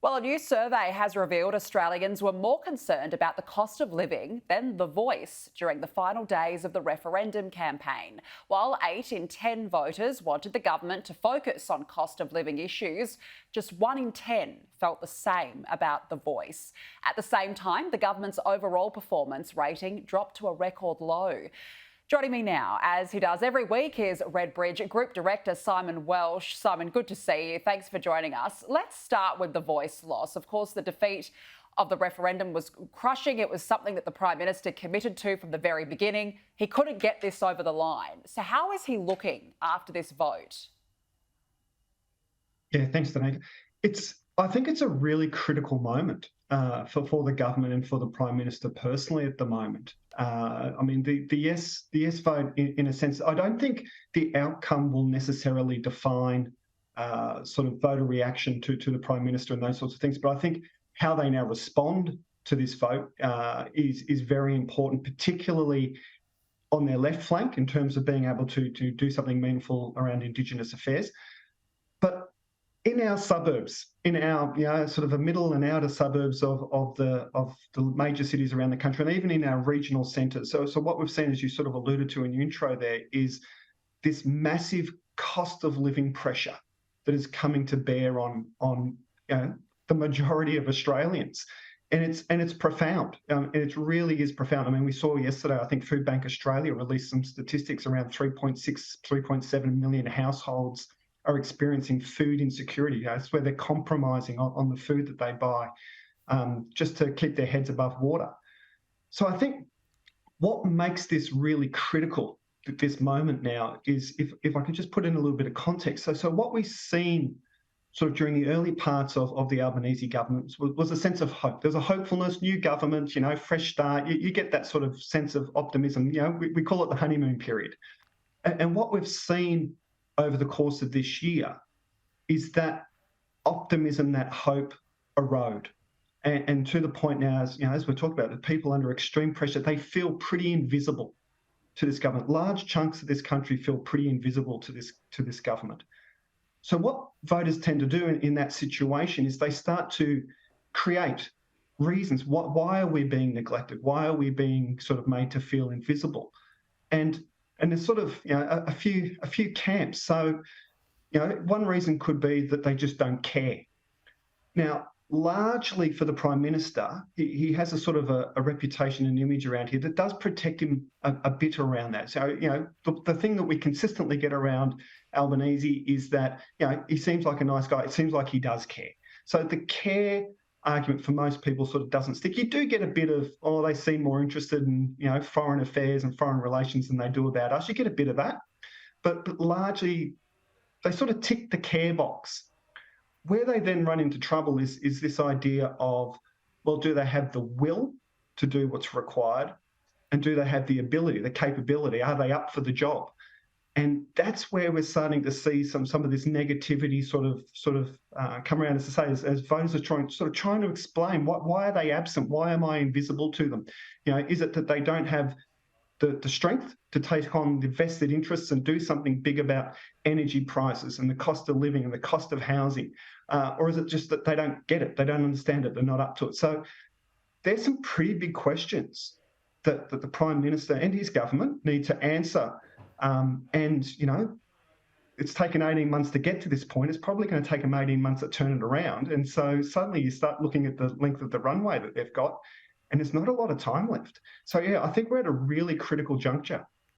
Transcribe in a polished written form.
Well, a new survey has revealed Australians were more concerned about the cost of living than the voice during the final days of the referendum campaign. While 8 in 10 voters wanted the government to focus on cost of living issues, just 1 in 10 felt the same about the voice. At the same time, the government's overall performance rating dropped to a record low. Joining me now, as he does every week, is Redbridge Group Director Simon Welsh. Simon, good to see you. Thanks for joining us. Let's start with the voice loss. Of course, the defeat of the referendum was crushing. It was something that the Prime Minister committed to from the very beginning. He couldn't get this over the line. So how is he looking after this vote? Yeah, thanks, Danica. I think it's a really critical moment for the government and for the Prime Minister personally at the moment. I mean, the yes vote, in a sense, I don't think the outcome will necessarily define sort of voter reaction to the Prime Minister and those sorts of things. But I think how they now respond to this vote is very important, particularly on their left flank in terms of being able to do something meaningful around Indigenous affairs. But in our suburbs, in our sort of the middle and outer suburbs of the major cities around the country, and even in our regional centres. So what we've seen, as you sort of alluded to in your intro there, is this massive cost of living pressure that is coming to bear on the majority of Australians. And it's profound. And it really is profound. I mean, we saw yesterday, I think Food Bank Australia released some statistics around 3.6, 3.7 million households are experiencing food insecurity. It's where they're compromising on the food that they buy just to keep their heads above water. So I think what makes this really critical at this moment now is, if I could just put in a little bit of context. So what we've seen sort of during the early parts of the Albanese government was a sense of hope. There's a hopefulness, new government, fresh start. You get that sort of sense of optimism. We call it the honeymoon period. And what we've seen over the course of this year is that optimism, that hope erode. And to the point now, as we're talking about, the people under extreme pressure, they feel pretty invisible to this government. Large chunks of this country feel pretty invisible to this government. So what voters tend to do in that situation is they start to create reasons. Why are we being neglected? Why are we being sort of made to feel invisible? And there's sort of a few camps. So one reason could be that they just don't care. Now, largely for the Prime Minister, he has a sort of a reputation and image around here that does protect him a bit around that. So the thing that we consistently get around Albanese is that he seems like a nice guy. It seems like he does care. So the care argument for most people sort of doesn't stick. You do get a bit of, they seem more interested in foreign affairs and foreign relations than they do about us. You get a bit of that, but largely they sort of tick the care box. Where they then run into trouble is this idea of, well, do they have the will to do what's required, and do they have the ability, the capability? Are they up for the job? And that's where we're starting to see some of this negativity sort of come around, as I say, as voters are trying to explain why are they absent? Why am I invisible to them? Is it that they don't have the strength to take on the vested interests and do something big about energy prices and the cost of living and the cost of housing? Or is it just that they don't get it? They don't understand it. They're not up to it. So there's some pretty big questions that the Prime Minister and his government need to answer. And it's taken 18 months to get to this point. It's probably going to take them 18 months to turn it around. And so suddenly you start looking at the length of the runway that they've got, and there's not a lot of time left. So, I think we're at a really critical juncture.